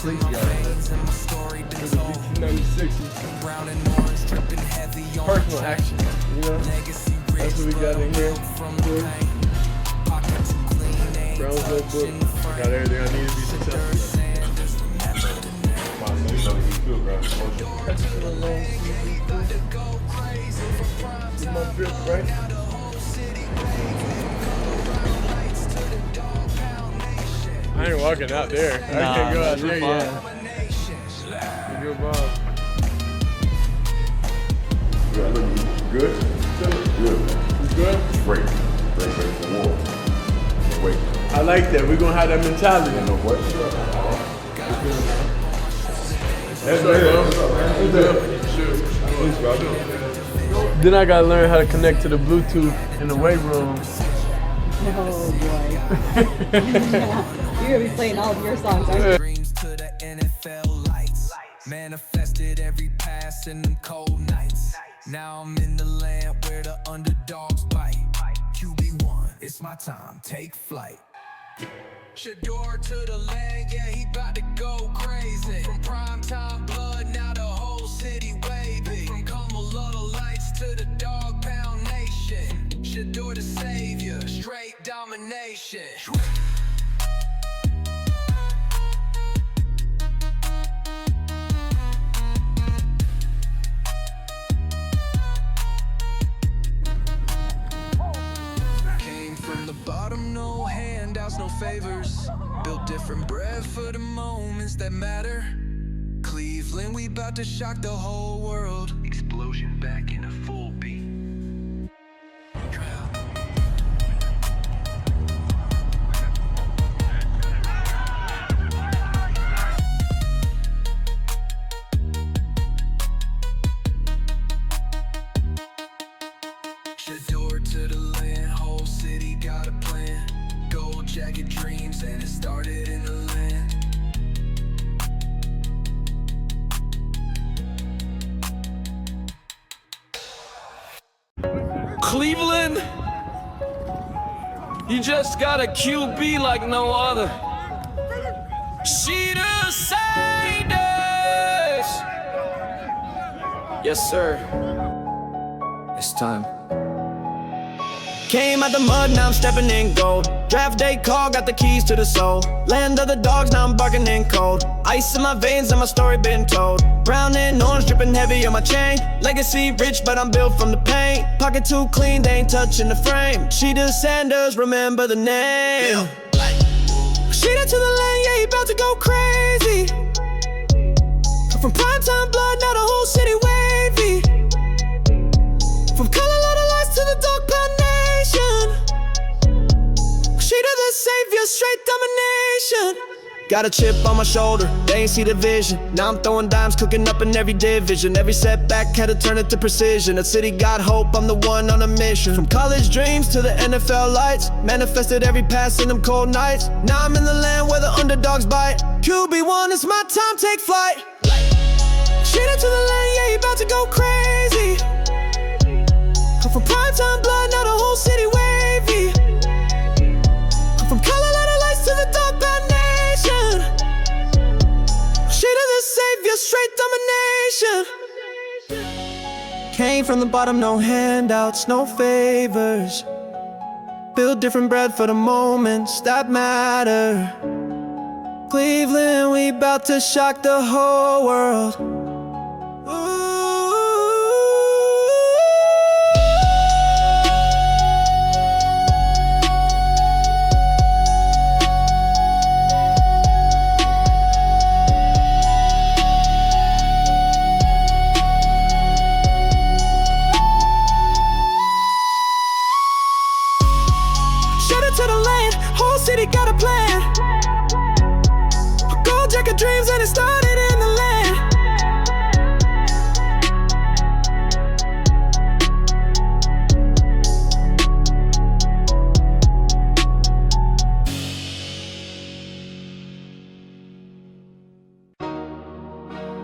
police guy. For the 1960s. Personal action, you know? That's what we got in here. Brownsville book. Got everything I need to be successful. My drip, right? I ain't walking out there. I can't go out there yet. You're good, Bob. Good? Good. You good? Great for war. Wait. I like that. We're gonna have that mentality. You know what? That's good. Then I gotta learn how to connect to the Bluetooth in the weight room. Oh boy. You're gonna be playing all of your songs, aren't you? Dreams to the NFL lights. Manifested every pass in them cold nights. Now I'm in the land where the underdogs bite. QB1, it's my time, take flight. Shedeur to the land, yeah, he bout to go crazy. From PrimeTime blood, now the whole city wavy. From Cumberland lights to the dog pound nation. Shedeur the savior, straight domination. Came from the bottom, no handouts, no favors. Built different bread for the moments that matter. Cleveland, we bout to shock the whole world. Explosion back in a full beat. Shedeur to the land, whole city got a plan. Gold jacket dreams and it started in the land. Cleveland, you just got a QB like no other. Shedeur Sanders. Yes, sir. It's time. Came out the mud, now I'm stepping in gold. Draft day call, got the keys to the soul. Land of the dogs, now I'm barking in cold. Ice in my veins and my story been told. Brown and orange dripping heavy on my chain. Legacy rich, but I'm built from the paint. Pocket too clean, they ain't touching the frame. Shedeur Sanders, remember the name. Shedeur to the land, yeah, he about to go crazy. From PrimeTime blood, now the whole city wavy. From Colorado lights to the dog pound nation. Shedeur the savior, straight domination. Got a chip on my shoulder, they ain't see the vision. Now I'm throwing dimes, cooking up in every division. Every setback had to turn it to precision. The city got hope, I'm the one on a mission. From college dreams to the NFL lights. Manifested every pass in them cold nights. Now I'm in the land where the underdogs bite. QB1, it's my time, take flight. Shedeur to the land, yeah, he about to go crazy. Come from PrimeTime blood, now the whole city wavy. Come from Colorado lights to the dog pound nation. Shedeur the savior, straight domination. Came from the bottom, no handouts, no favors. Build different bread for the moments that matter. Cleveland, we bout to shock the whole world. Shedeur to the land, whole city got a plan. Gold jacket dreams and it started in the land.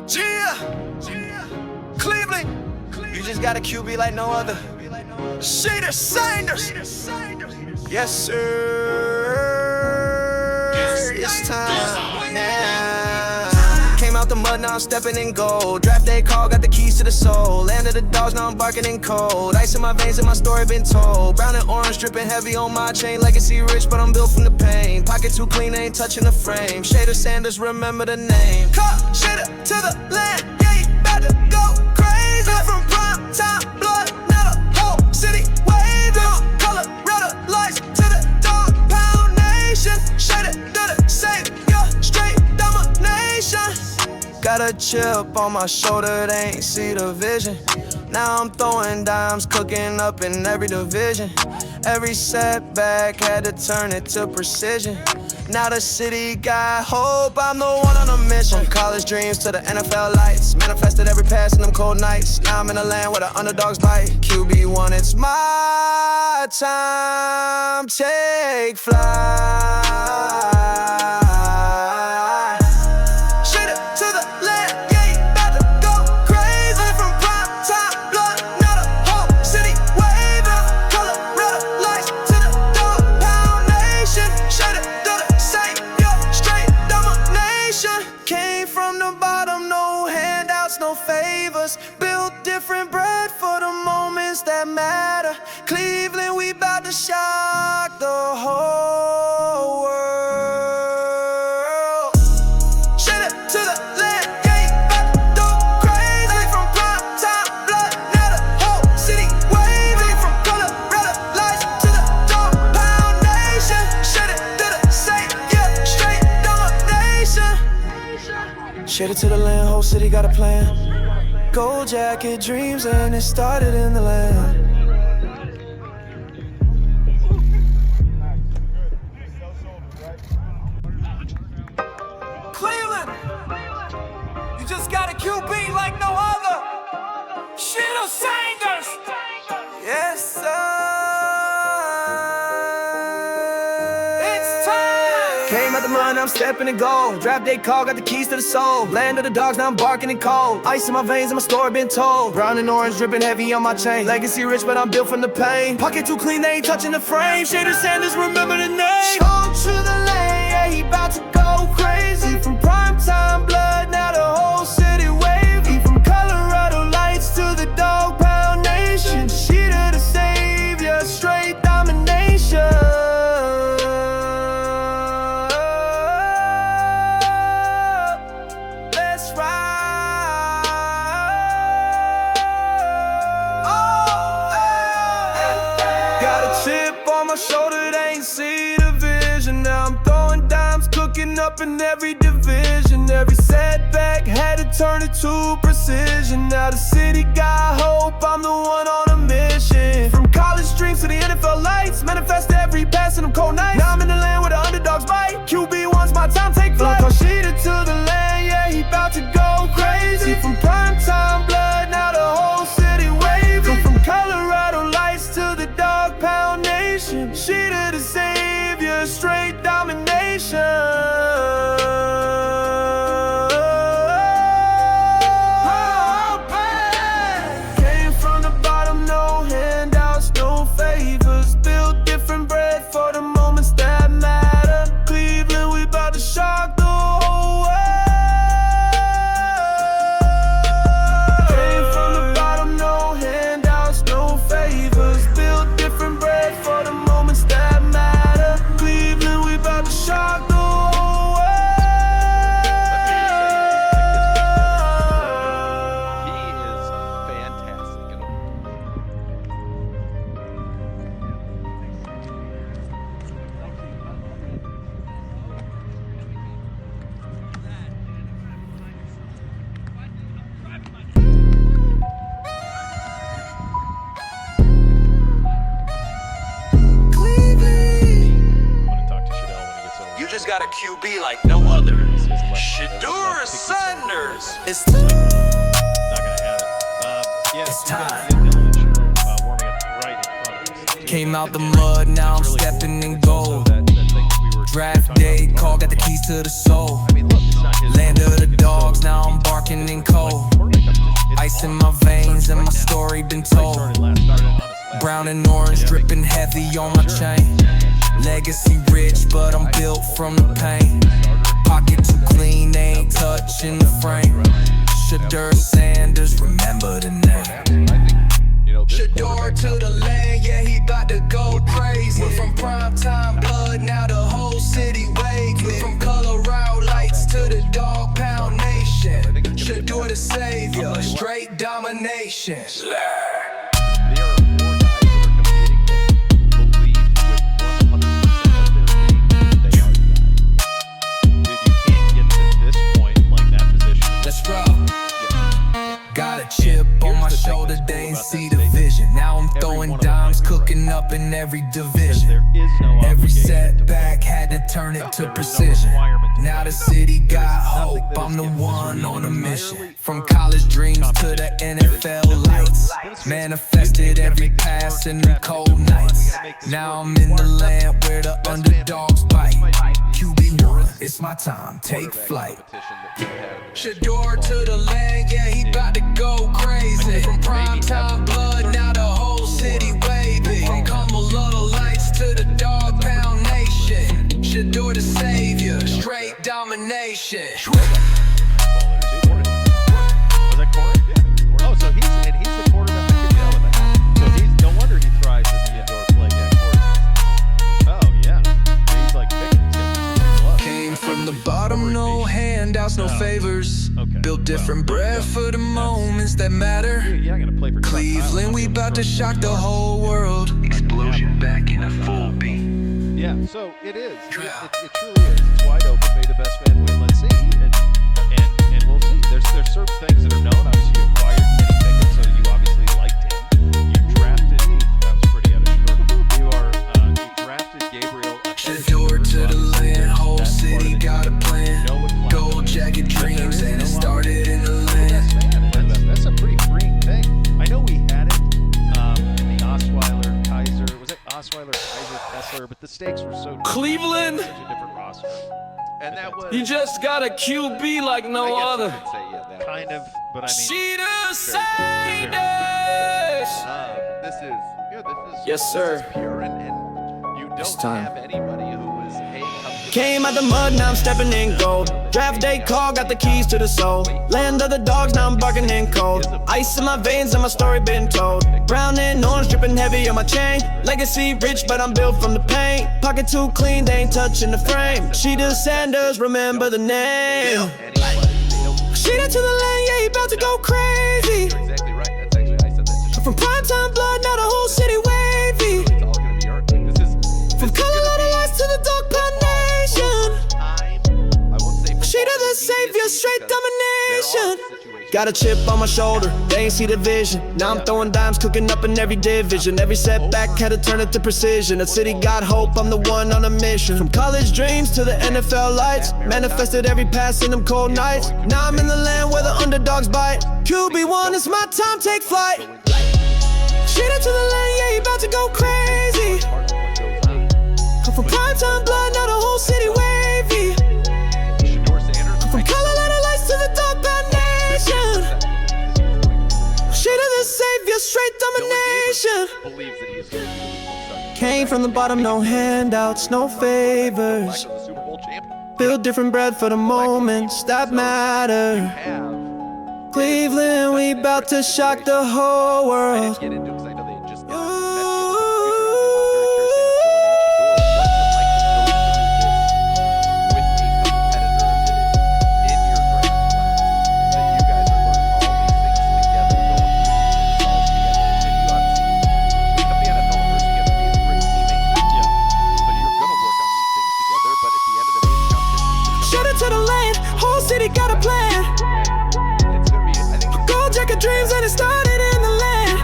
Yeah, Cleveland, you just got a QB like no other. Shedeur Sanders. Yes, sir. It's time now. the mud, now I'm stepping in gold. Draft day call, got the keys to the soul. Land of the dogs, now I'm barking in cold. Ice in my veins and my story been told. Brown and orange dripping heavy on my chain. Legacy rich, but I'm built from the pain. Pocket too clean, ain't touching the frame. Shedeur Sanders, remember the name. Cut, Shedeur to the land, yeah, you about to go crazy. From PrimeTime, blood, now the whole city waving. Colorado lights to the dog pound nation. Shedeur to the savior, straight domination. Got a chip on my shoulder, they ain't see the vision. Now I'm throwing dimes, cooking up in every division. Every setback had to turn it to precision. Now the city got hope, I'm the one on a mission. From college dreams to the NFL lights, manifested every pass in them cold nights. Now I'm in a land where the underdogs bite. QB1, it's my time, take flight. Shedeur to the land, yeah, you about to go crazy. From PrimeTime, blood, now the whole city waving. Colorado lights to the dog pound nation. Shedeur to the savior, straight domination. Came from the bottom, no handouts, no favors. Built different bread for the moments that matter. Cleveland, we bout to shock the whole world. Shedeur to the land, yeah, you bout to go crazy. From PrimeTime, blood, now the whole city waving. From Colorado lights to the dog pound nation. Shedeur to the savior, straight domination. Shedeur to the land, whole city got a plan. Gold jacket dreams and it started in the land. Cleveland, you just got a QB like no other. Shedeur Sanders, yes sir. It's time. Came out the mud, now I'm stepping in gold. Draft day call, got the keys to the soul. Land of the dogs, now I'm barking in cold. Ice in my veins and my story been told. Brown and orange dripping heavy on my chain. Legacy rich, but I'm built from the pain. Pocket too clean, they ain't touching the frame. Shedeur Sanders, remember the name. Shedeur to the lane, yeah, he bout to go crazy. From PrimeTime, blood, now the whole city wavy. From Colorado lights to the dog pound nation. Shedeur the savior, straight domination. Let's ride. Got a chip on my shoulder, they ain't see the vision. Now I'm throwing dimes, cooking up in every division. Every setback had to turn it to precision. Now the city got hope, I'm the one on a mission. From college dreams to the NFL lights, manifest every pass in them cold nights. Now I'm in the land where the underdogs bite. QB1's my time, take flight. Call Shedeur to the land, yeah, he bout to go crazy. From PrimeTime, blood, now the whole city waving. From Colorado lights to the dog pound nation. Shedeur the savior, straight domination. Came from the bottom, no handouts, no favors. Built different bread for the moments that matter. Cleveland, we bout to shock the whole world. Came from the bottom, no handouts, no favors. Built different bread for the moments that matter. Cleveland, we bout to shock the whole world. He is fantastic. Cleveland. I'm gonna talk to Shedeur when he gets over. You just got a QB like no other. Shedeur Sanders. It's Not gonna have it. Yes, warming up right in front of us. came out the mud, now I'm stepping in gold. That thing we were Draft day call, got the keys to the soul. I mean, look, it's not his Land of the dogs, now I'm barking in cold. Ice in my veins and my story been told. Brown and orange dripping heavy on my chain. Legacy rich, but I'm built from the pain. Pocket too clean, they ain't touching the frame. Shedeur Sanders, remember the name. Shedeur to the land, yeah, he bout to go crazy. We're from PrimeTime blood, now the whole city waving. From Colorado lights to the dog pound nation. Shedeur the savior, straight domination. There are 4 guys that are competing that believe with 100% of their being that they are the guy. Dude, you can't get to this point playing that position. Let's roll. Got a chip on my shoulder, they ain't see the vision. Now I'm throwing dimes, cooking up in every division. There is no Every obligation setback had to turn it to precision. Now the city got hope, I'm the one on a mission. From college dreams to the NFL lights, manifested every pass in the cold nights. Now I'm in the land where the underdogs bite. QB1, it's my time, take flight. Shedeur to the land, yeah, he bout to go crazy. From PrimeTime blood, now the whole city waving. From Colorado lights to the dog pound nation. Shedeur the savior, straight domination. Was that Corey? Yeah. Oh, so he's the quarterback. I could tell with that. So he's no wonder he thrives in the indoor play. Yeah, Corey. Oh yeah. He's like picking. Came from the bottom, no handouts, no favors. Okay. Built different bread for the moments that matter. Yeah, I'm gonna play for Cleveland, we bout to shock the whole world. Explosion back in a full beat. Yeah, so it is. It truly is. It's wide open. May the best man win. Let's see, and we'll see. There's certain things that are known. Obviously, you acquired Kenny Pickett, so you obviously liked him. You drafted. That was pretty out of short. You drafted Gabriel. Shedeur to the land, whole city got a plan. Gold jacket dreams, and it started in the land. That's a pretty freeing thing. I know we had it in the Osweiler, Kaiser. Was it Osweiler, Kaiser, Kessler? But the stakes were so Cleveland, such a different roster. And that was. you just got a QB like no other. Kind of, but I mean. Shedeur Sanders. This is. Yes, sir. This is pure, and you don't time. have anybody who is Came out the mud, now I'm stepping in gold. Draft day call, got the keys to the soul. Land of the dogs, now I'm barking in cold. Ice in my veins and my story been told. Brown and orange dripping heavy on my chain. Legacy rich, but I'm built from the paint. Pocket too clean, they ain't touching the frame. Shedeur Sanders, remember the name. Shedeur to the land, yeah, he about to go crazy. exactly right. That's actually I said that. From PrimeTime blood, now the whole city wavy. It's all gonna be earned. From Colorado lights to the dog pound nation. I won't say Shedeur the savior, straight domination. Got a chip on my shoulder, they ain't see the vision. Now I'm throwing dimes, cooking up in every division. Every setback had to turn it to precision. The city got hope, I'm the one on a mission. From college dreams to the NFL lights, manifested every pass in them cold nights. Now I'm in the land where the underdogs bite. QB1, it's my time, take flight. Shedeur to the land, yeah, he about to go crazy. Come from PrimeTime blood, now the whole city wavy. From Colorado lights to the dog pound nation. Shedeur the savior, straight domination. Came from the bottom, no handouts, no favors. Build different bread for the moments that matter. Cleveland, we bout to shock the whole world. To the land, whole city got a plan. It's gonna be, I think, Gold jacket dreams and it started in the land.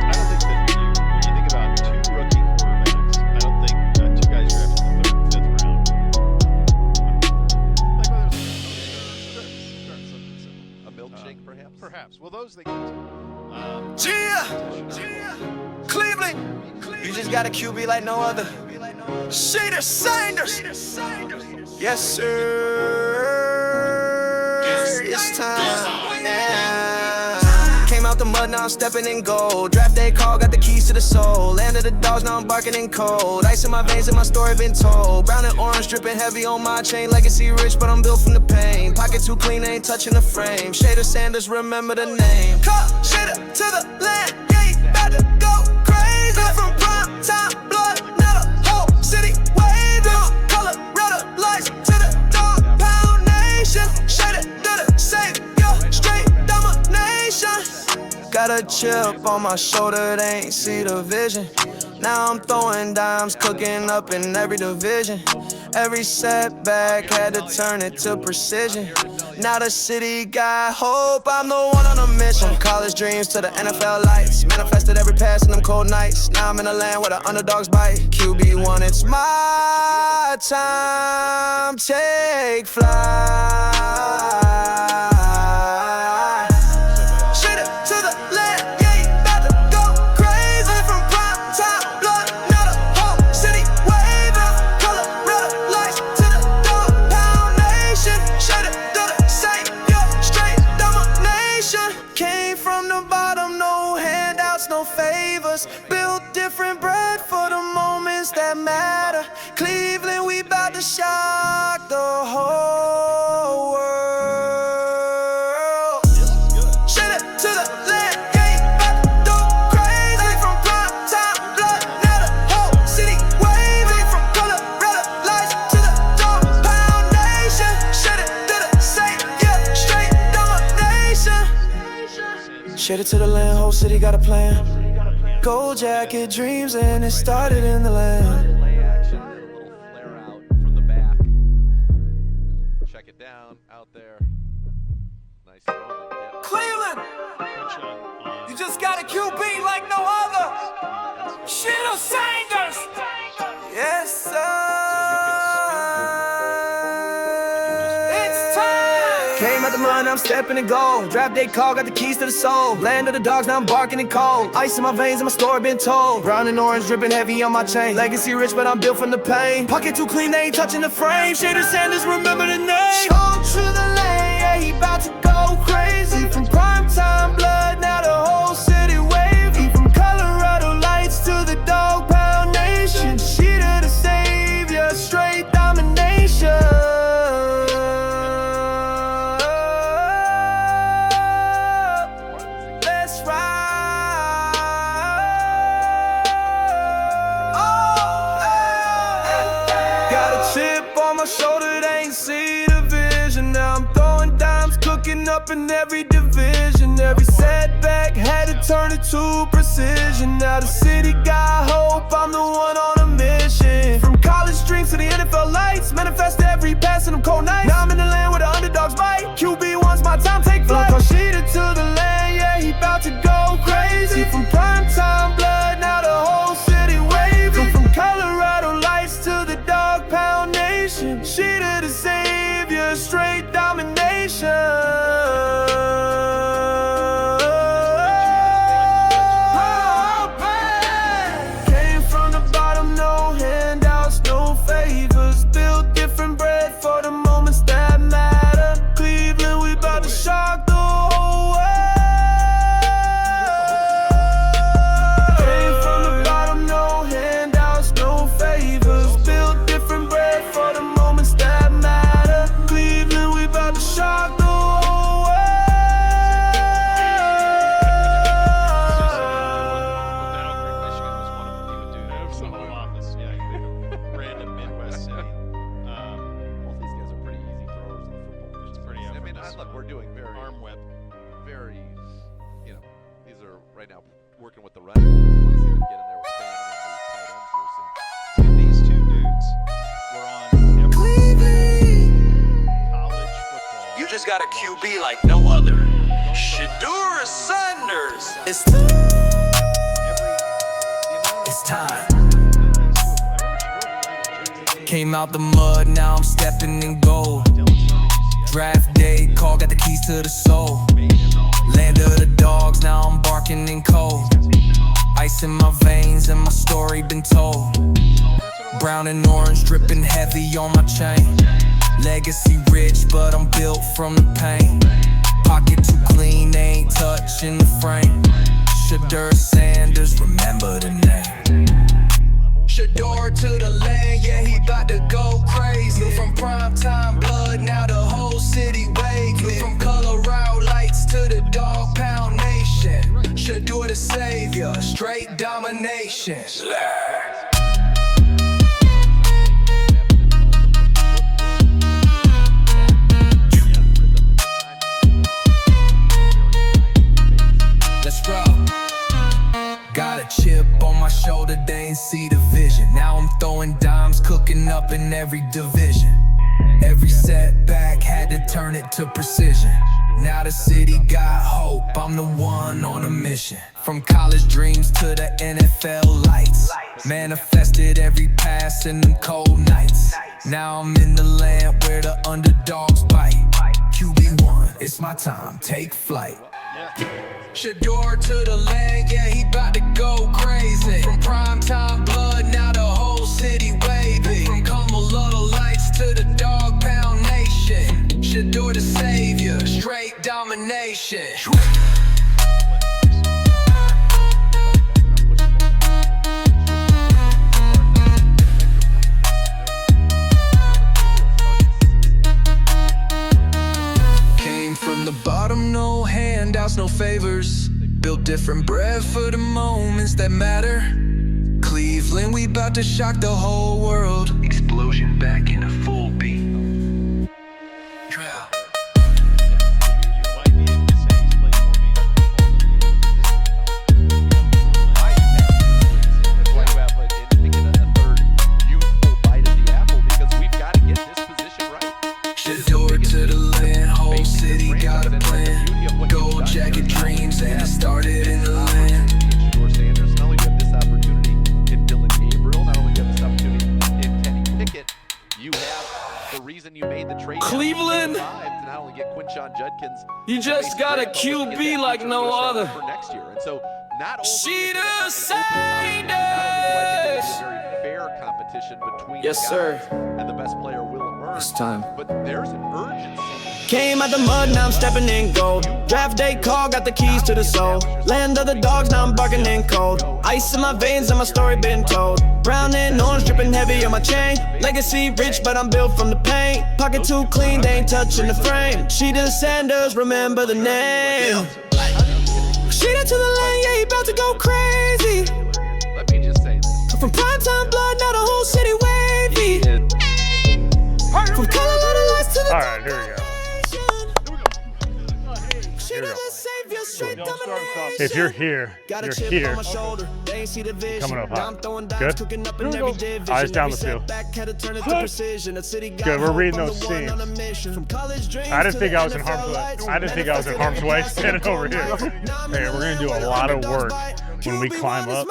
I don't think that when you think about 2 rookie quarterbacks, I don't think 2 guys drafted in the 3rd and 5th round. Like whether it's a milkshake, perhaps. perhaps. Well, those they get to. Cleveland, you just got a QB like no other. Shedeur Sanders. Yes, sir. It's time. Yeah. Came out the mud. mud, now I'm stepping in gold. Draft day call, got the keys to the soul. Land of the dogs, now I'm barking in cold. Ice in my veins and my story been told. Brown and orange dripping heavy on my chain. Legacy rich, but I'm built from the pain. Pocket too clean, ain't touching the frame. Shedeur Sanders, remember the name. Call Shedeur to the land, yeah, he about to go crazy. From PrimeTime blood, now the whole city waving. Colorado lights to the dog pound nation. Shedeur to the savior, straight domination. Got a chip on my shoulder, they ain't see the vision. Now I'm throwing dimes, cooking up in every division. Every setback had to turn it to precision. Now the city got hope, I'm the one on a mission. From college dreams to the NFL lights, manifested every pass in them cold nights. Now I'm in a land where the underdogs bite. QB1, it's my time, take flight. No favors, built different bread for the moments that matter. Cleveland, we bout to shock the whole world. Shedeur to the land, yeah, he bout to go crazy. From PrimeTime blood, now the whole city waving. From Colorado lights to the dog pound nation. Shedeur to the savior, straight domination. Shedeur to the land, whole city got a plan. Gold jacket dreams and it started in the land. Play action, a little flare out from the back. Check it down out there. Nice throw. Cleveland, you just got a QB like no other. Shedeur Sanders. Yes, sir. Came out the mud, I'm stepping in gold. Draft day call, got the keys to the soul. Land of the dogs, now I'm barking in cold. Ice in my veins and my story been told. Brown and orange dripping heavy on my chain. Legacy rich, but I'm built from the pain. Pocket too clean, they ain't touching the frame. Shedeur Sanders, remember the name. Show to the lane, yeah, he about to go crazy. From PrimeTime blood, now the whole city wavy. From Colorado lights to the dog pound nation. Shedeur the savior, straight domination. Chip on my shoulder, they ain't see the vision. Now I'm throwing dimes, cooking up in every division. Every setback had to turn it to precision. Now the city got hope, I'm the one on a mission. From college dreams to the NFL lights, manifest every pass in them cold nights. Now I'm in the land where the underdogs bite. QB1's my time, take flight. Call Shedeur to the land, yeah, he bout to go crazy. From PrimeTime blood, now the whole city waving. From Colorado lights to the dog pound nation. Shedeur the savior, straight domination. Came from the bottom, no handouts, no favors. Built different bread for the moments that matter. Cleveland, we bout to shock the whole world. Came from the bottom, no handouts, no favors. Built different bread for the moments that matter. Cleveland, we bout to shock the whole world. Michigan was one of them. He would do that from the home office. Yeah, random Midwest city. Both these guys are pretty easy throwers in the football. It's pretty I mean, effortless. look, we're doing very, Arm whip. very, these are right now working with the running backs. I want to see them get in there with Fan and the tight ends here soon. And these two dudes were on every college football. You just got a QB like no other. Shedeur Sanders. It's time. Came out the mud, now I'm stepping in gold. Draft day call, got the keys to the soul. Land of the dogs, now I'm barking in cold. Ice in my veins and my story been told. Brown and orange dripping heavy on my chain. Legacy rich, but I'm built from the pain. Pocket too clean, ain't touching the frame. Shedeur Sanders, remember the name. Shedeur to the land, yeah, he bout to go crazy. From PrimeTime blood, now the whole city waving. From Colorado lights to the dog pound nation. Shedeur the savior, straight domination. Let's roll. Got a chip on my shoulder, they ain't see the vision. Now I'm throwing dimes, cooking up in every division. Every setback had to turn it to precision. Now the city got hope, I'm the one on a mission. From college dreams to the NFL lights, manifested every pass in them cold nights. Now I'm in the land where the underdogs bite. QB1, it's my time, take flight. Shedeur to the land, yeah, he bout to go crazy. From PrimeTime blood, now the whole city waving. From Colorado lights to the dog pound nation. Shedeur the savior, straight domination. Came from the bottom, no handouts, no favors. Built different bread for the moments that matter. Cleveland, we bout to shock the whole world. Explosion back in a full beat. Shedeur to the land, whole city got a plan. Gold jacket dreams and it started in the land. Shedeur Sanders, not only do you have this opportunity in Dylan Gabriel, not only do you have this opportunity in Kenny Pickett, you have the reason you made the trade. Cleveland, to not only get Quinshon Judkins, you just got a QB like no other. For next year, and so not only Shedeur Sanders. a very fair competition between Yes, the sir. guys, and the best player will emerge. It's time. But there's an urgency. Came out the mud, now I'm stepping in gold. Draft day call, got the keys to the soul. Land of the dogs, now I'm barking in cold. Ice in my veins and my story been told. Brown and orange dripping heavy on my chain. Legacy rich, but I'm built from the paint. Pocket too clean, they ain't touching the frame. Shedeur Sanders, remember the name. Shedeur to the land, yeah, he about to go crazy. Let me just say this. From PrimeTime blood, now the whole city wavy. From Colorado lights to the All right, here we go. Shedeur the savior, straight domination. If you're here, Got a you're chip here. on my shoulder. They ain't see the vision. Coming up Now hot. I'm throwing Good? dimes, cooking up in every division. Eyes down Every the field. setback had to turn it to precision. The city got Good, we're hope, reading I'm those the one on a scenes. mission. From college dreams I didn't to think the I was in NFL harm's way. lights. I didn't think I was in harm's way standing over here. Hey, we're gonna do a lot of work when we climb up.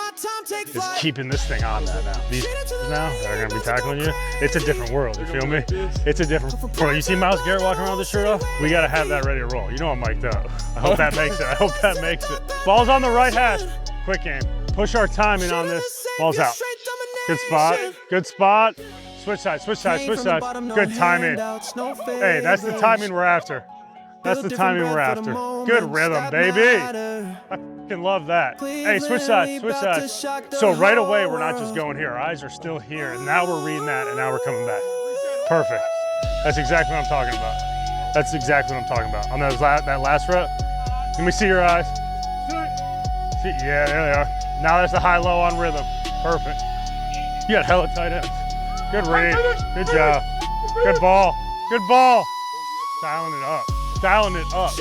Is keeping this thing on that now. These now that are gonna be tackling you. It's a different world. You feel me? It's a different. Bro, you see Myles Garrett walking around with the shirt off? We gotta have that ready to roll. You know I'm mic'd up. I hope that makes it. I hope that makes it. Ball's on the right hash. Quick game. Push our timing on this. Ball's out. Good spot. Good spot. Switch side. Switch side. Switch side. Good timing. Hey, that's the timing we're after. That's the timing we're after. Good rhythm, baby. I fucking love that. Hey, switch sides, switch sides. So right away, we're not just going here. Our eyes are still here. And now we're reading that, and now we're coming back. Perfect. That's exactly what I'm talking about. That's exactly what I'm talking about. On that last rep, let me see your eyes. Yeah, there they are. Now there's the high-low on rhythm. Perfect. You got hella tight ends. Good read. Good job. Good ball. Good ball. Dialing it up. Dialing it up.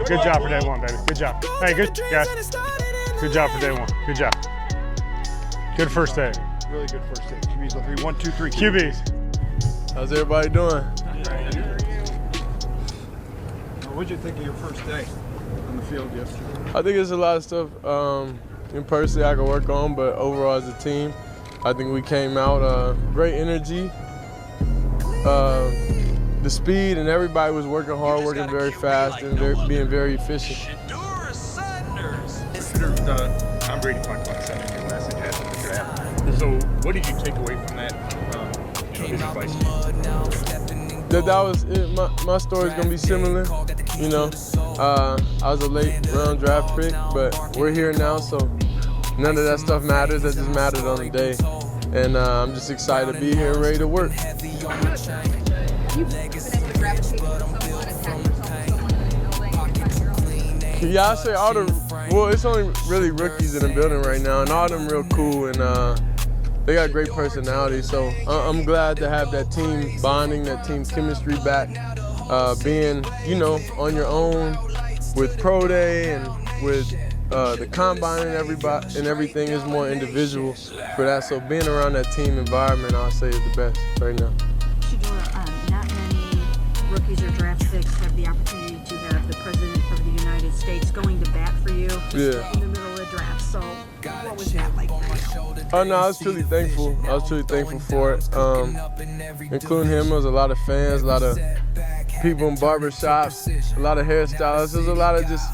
Good job for day one, baby. Good job. Hey, good guys. Good job for day one. Good job. Good first day. Really good first day. QBs on 3. 1, 2, 3. QBs. How's everybody doing? What did you think of your first day on the field yesterday? I think there's a lot of stuff personally I can work on, but overall as a team, I think we came out great energy. The speed and everybody was working hard, working very fast, and being very efficient. Shedeur Sanders. I'm Brady talked about sending your message after the draft. So what did you take away from that? His advice? that was it. My story's gonna be similar. You know, I was a late round draft pick, but we're here now, so none of that stuff matters. That just mattered on the day. And I'm just excited to be here and ready to work. Yeah, I say all well, it's only really rookies in the building right now, and all of them real cool, and they got great personality. So I'm glad to have that team bonding, that team chemistry back. Being, you know, on your own with Pro Day and with the combine and everything is more individual for that. So being around that team environment, I'll say, is the best right now. Shedeur, not many rookies or draft picks have the opportunity to have the President of the United States going to bat for you in the middle of the draft. So what was that like for you? Oh no, I was truly thankful. I was truly thankful for it. Including him, there was a lot of fans, a lot of people in barbershops, a lot of hairstylists. There was a lot of just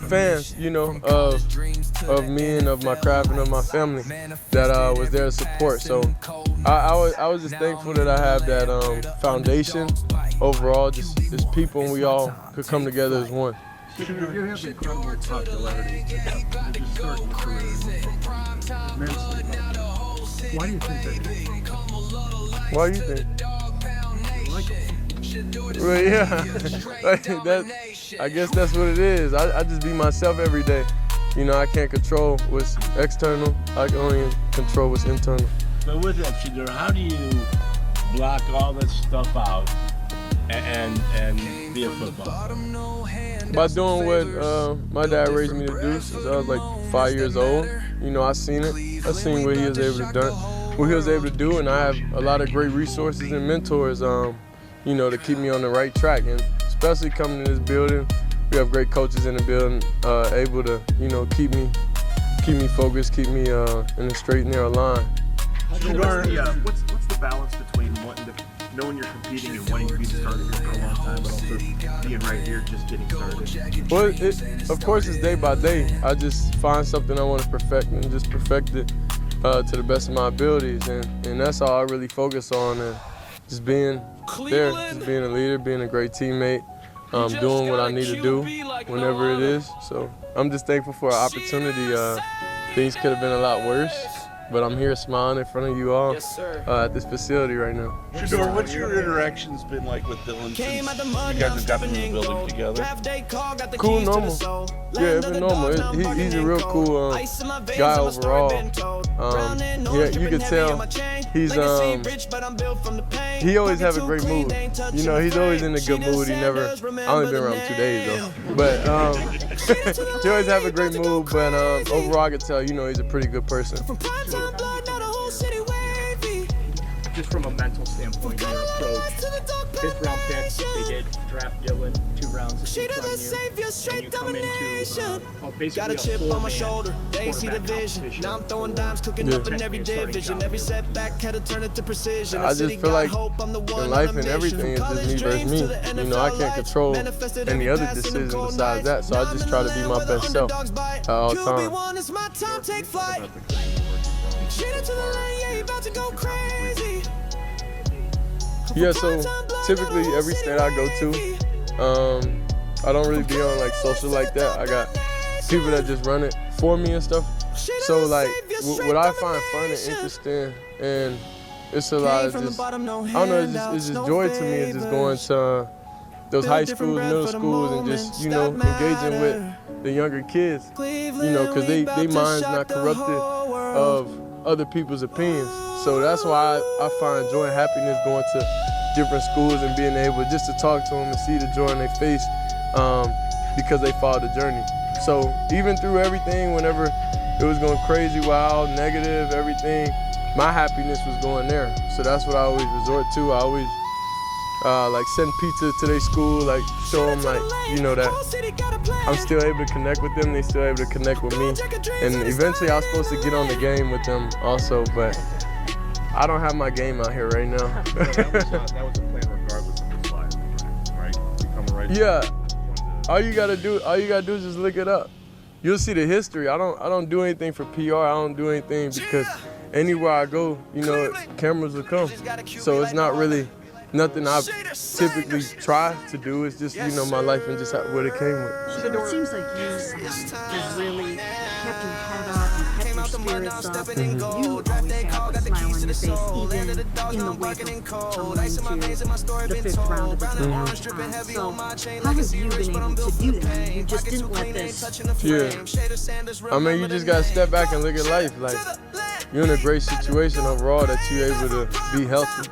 fans, you know, of me and of my craft and of my family that was there to support. So I was just thankful that I have that foundation overall, just as people, and we all could come together as one. You have incredible popularity. You're just starting your career immensely. Why do you think that is? Why do you think? Well, yeah, I guess that's what it is. I just be myself every day. You know, I can't control what's external. I can only control what's internal. But with that, Shedeur, how do you block all that stuff out and be a footballer? By doing what my dad raised me to do since I was like 5 years old. You know, I seen it. I seen what he was able to do, and I have a lot of great resources and mentors. You know, to keep me on the right track, and especially coming to this building, we have great coaches in the building, able to, you know, keep me focused, keep me in the straight and narrow line. What's the balance between knowing you're competing and wanting to be the starter here for a long time, but also being right here, just getting started? Well, of course, it's day by day. I just find something I want to perfect and just perfect it to the best of my abilities, and that's all I really focus on. And just being there, just being a leader, being a great teammate, doing what I need to do whenever it is. So I'm just thankful for an opportunity. Things could have been a lot worse, but I'm here smiling in front of you all at this facility right now. Shedeur, what's your interactions been like with Dylan since you guys have gotten in the building together? Cool, normal. Yeah, it's been normal. He's a real cool guy overall. Yeah, you can tell he always have a great mood. You know, he's always in a good mood. I only been around 2 days though, but he always have a great mood. But overall, I can tell, you know, he's a pretty good person. Just from a mental standpoint, your approach, 5th round pick, they did draft Dylan 2 rounds from you, and you come into basically a chip on my shoulder, they see the vision. Now I'm throwing dimes, cooking up in every division. Every setback had to turn it to precision. I just feel like in life and everything, it's just me versus me. You know, I can't control any other decision besides that, so I just try to be my best self at all times. Yeah, so typically every state I go to, I don't really be on like social like that. I got people that just run it for me and stuff. So like what I find fun and interesting, and it's a lot of just, I don't know, it's just joy to me, is just going to those high schools, middle schools, and just, you know, engaging with the younger kids, you know, because they mind's not corrupted of other people's opinions. So that's why I find joy and happiness going to different schools and being able just to talk to them and see the joy in their face because they followed the journey. So even through everything, whenever it was going crazy, wild, negative, everything, my happiness was going there. So that's what I always resort to. I always like send pizza to their school, like show them, like, you know, that I'm still able to connect with them, they still able to connect with me. And eventually I was supposed to get on the game with them also, but I don't have my game out here right now. That was a plan regardless of the slide, right? Become a right. Yeah. All you gotta do is just look it up. You'll see the history. I don't do anything for PR. I don't do anything because anywhere I go, you know, cameras will come. So it's not really nothing I've typically tried to do. It's just, you know, my life and just what it came with. It seems like you really kept your head up and kept your spirits up. You always have a smile on your face, even in the wake of going to the 5th round of the tournament. So how have you been able to do that? You just didn't let this... Yeah. I mean, you just got to step back and look at life. Like, you're in a great situation overall that you're able to be healthy.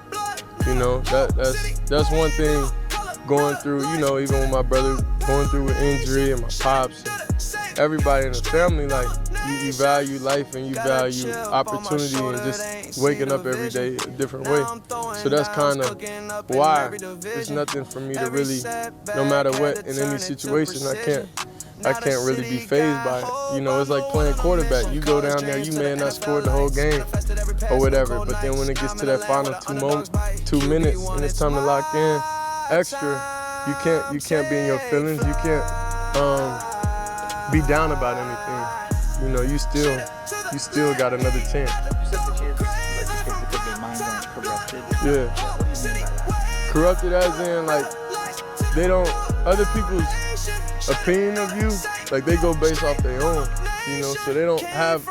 You know, that's one thing going through, you know, even with my brother going through an injury and my pops and everybody in the family, like, you value life and you value opportunity and just waking up every day a different way. So that's kind of why it's nothing for me to really, no matter what, in any situation, I can't really be fazed by it. You know, it's like playing quarterback. You go down there, you may have not scored the whole game or whatever, but then when it gets to that final 2 minutes and it's time to lock in extra, you can't be in your feelings. You can't be down about anything. You know, you still got another chance. You said the kids, like, you think because their minds aren't corrupted. Yeah. Corrupted as in, like, they don't, other people's opinion of you, like, they go based off their own, you know, so they don't have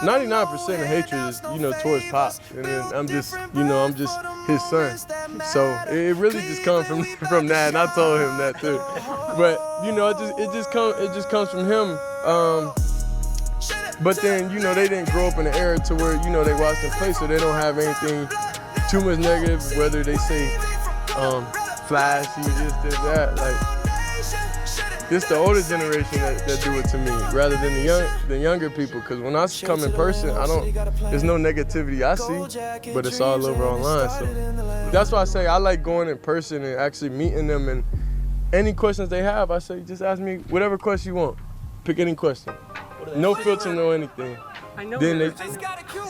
99% of hatred is, you know, towards Pops, and then I'm just his son, so it really just comes from that, and I told him that too, but you know, it just comes from him, but then, you know, they didn't grow up in an era to where, you know, they watched them play, so they don't have anything too much negative, whether they say flashy, this, that, like. It's the older generation that do it to me, rather than the younger people. Because when I come in person, there's no negativity I see, but it's all over online. So that's why I say I like going in person and actually meeting them. And any questions they have, I say just ask me whatever question you want. Pick any question. No filter, no anything. Then they,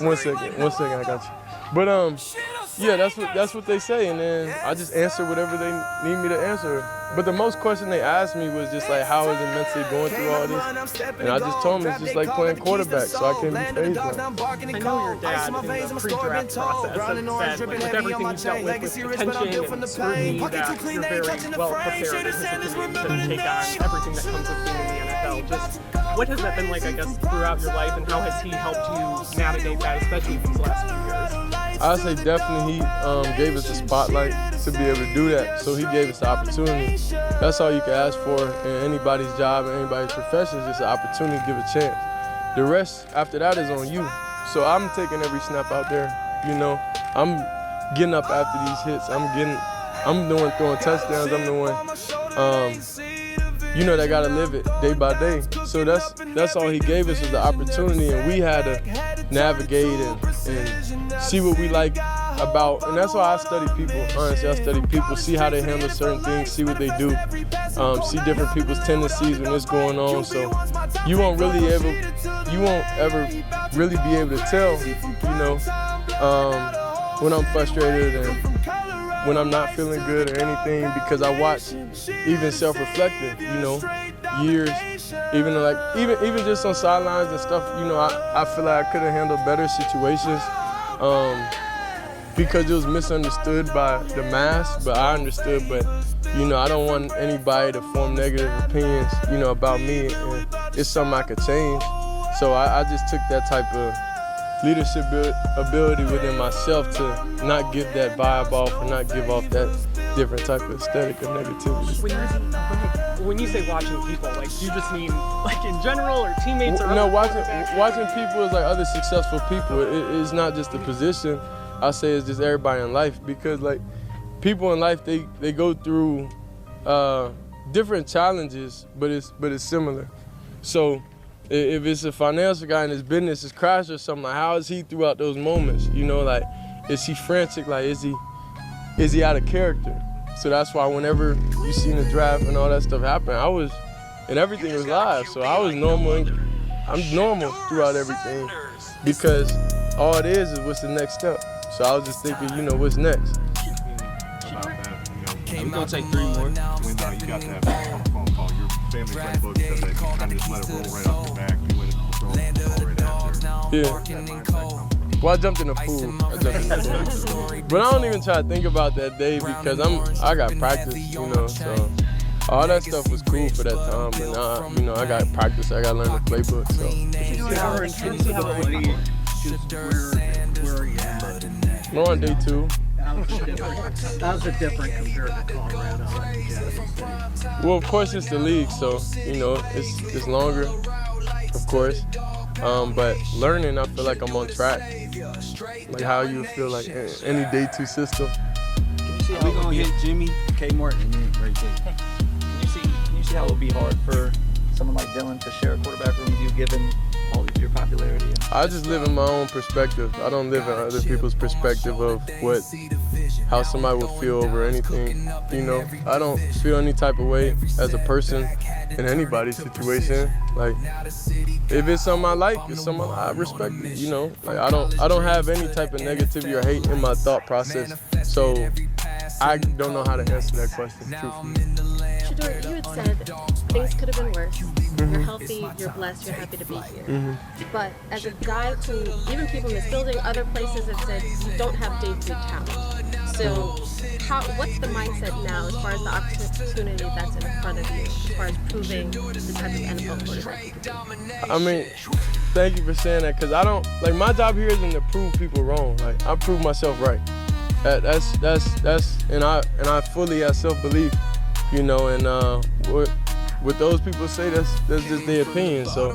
one second, I got you. But yeah, that's what they say, and then I just answer whatever they need me to answer. But the most question they asked me was just like, how is it mentally going through all this? And I just told them it's just like playing quarterback, so I can't be fazed by it. I know your dad in the pre-draft process has said, like, with everything you've dealt with attention and scrutiny, that you're very well prepared, in his opinion, to take on everything that comes with being in the NFL. Just what has that been like, I guess, throughout your life, and how has he helped you navigate that, especially these last few years? I'd say definitely he gave us the spotlight to be able to do that, so he gave us the opportunity. That's all you can ask for in anybody's job and anybody's profession, is just an opportunity to give a chance. The rest after that is on you. So I'm taking every snap out there, you know. I'm getting up after these hits. I'm throwing touchdowns. I'm the one, you know, that gotta live it day by day. So that's all he gave us, is the opportunity, and we had to navigate and see what we like about, and that's why I study people. Honestly, I study people, see how they handle certain things, see what they do, see different people's tendencies when it's going on. So you won't ever really be able to tell, you know, when I'm frustrated and when I'm not feeling good or anything, because I watch, even self-reflective, you know, years, even just on sidelines and stuff, you know, I feel like I could have handled better situations because it was misunderstood by the mass, but I understood. But, you know, I don't want anybody to form negative opinions, you know, about me, and it's something I could change. So I just took that type of leadership ability within myself to not give that vibe off and not give off that different type of aesthetic of negativity. When you say watching people, like, do you just mean like in general, or teammates, or no? Watching people is like other successful people. It's not just a position. I say it's just everybody in life, because like people in life, they go through different challenges, but it's similar. So if it's a financial guy in his business is crashed or something, like, how is he throughout those moments? You know, like, is he frantic? Like, is he out of character? So that's why whenever you seen the draft and all that stuff happen, and everything was live, so I was normal. I'm normal throughout everything, because all it is what's the next step. So I was just thinking, you know, what's next? About that, you know, we're gonna take 3 more. When you got that phone call, your family playbook said that you kind of just let it roll right off your back. You let it roll right after. Yeah. Well, I jumped in the pool. But I don't even try to think about that day because I got practice, you know, so all that stuff was cool for that time. But now, you know, I got practice. I got to learn the playbook. So. Our intensity, where are you at? We're on day 2. How's it different compared to Colorado? Well, of course it's the league, so you know it's longer, of course. But learning, I feel like I'm on track. Like how you feel like any day 2 system. We're gonna hit Jimmy, K. Martin, and then Ray J. Can you see how it would be hard for someone like Dylan to share a quarterback room with you, given all of your popularity? I just live in my own perspective. I don't live in other people's perspective of how somebody would feel over anything. You know, I don't feel any type of way as a person in anybody's situation. Like, if it's something I like, it's something I respect it. You know, like I don't have any type of negativity or hate in my thought process. So I don't know how to answer that question truthfully. Shedeur, you had said things could have been worse. You're healthy, you're blessed, you're happy to be here. But as a guy who, even people in this building, other places have said you don't have day 2 talent. So what's the mindset now as far as the opportunity that's in front of you, as far as proving the type of NFL quarterback you could be? I mean, thank you for saying that, because I don't, like, my job here isn't to prove people wrong. Like, I prove myself right. And I fully have self-belief, you know, and what those people say, that's just their opinion. So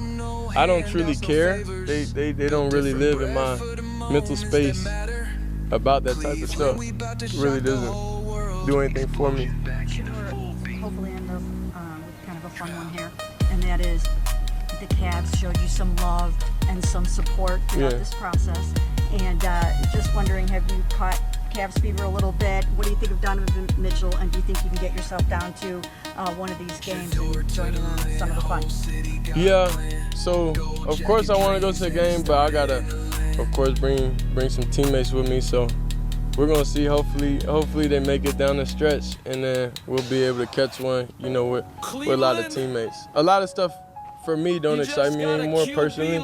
I don't truly care. They don't really live in my mental space about that type of stuff. It really doesn't do anything for me. Hopefully end up with kind of a fun one here, and that is the Cavs showed you some love and some support throughout this process. And just wondering, have you caught Cavs fever a little bit? What do you think of Donovan Mitchell, and do you think you can get yourself down to one of these games and join in on some of the fun? Yeah, so of course I want to go to the game, but I gotta, of course, bring some teammates with me. So we're gonna see. Hopefully they make it down the stretch, and then we'll be able to catch one, you know, with a lot of teammates. A lot of stuff for me don't excite me anymore personally.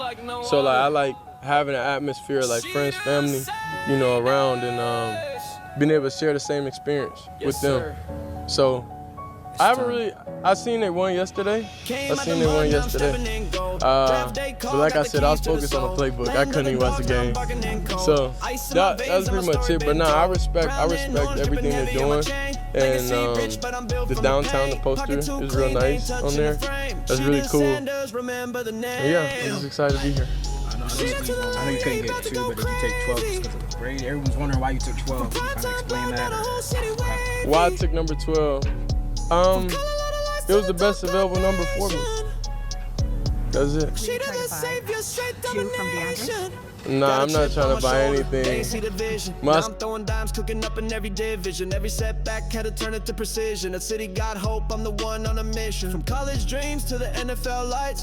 So like I like having an atmosphere like friends, family, you know, around, and being able to share the same experience with them. So I seen they won yesterday. But like I said, I was focused on the playbook. I couldn't even watch the game. So that's pretty much it. But no, I respect everything they're doing. And the downtown, the poster is real nice on there. That's really cool. And yeah, I'm just excited to be here. I know you couldn't get 2, but did you take 12 just because it was great? Everyone's wondering why you took 12. Can you kind of explain that? Why I took number 12? It was the best available number for me. That's it. Nah, I'm not trying to buy anything. I'm throwing dimes, cooking up in every division. Every setback had to turn it to precision. A city got hope, I'm the one on a mission. From college dreams to the NFL lights.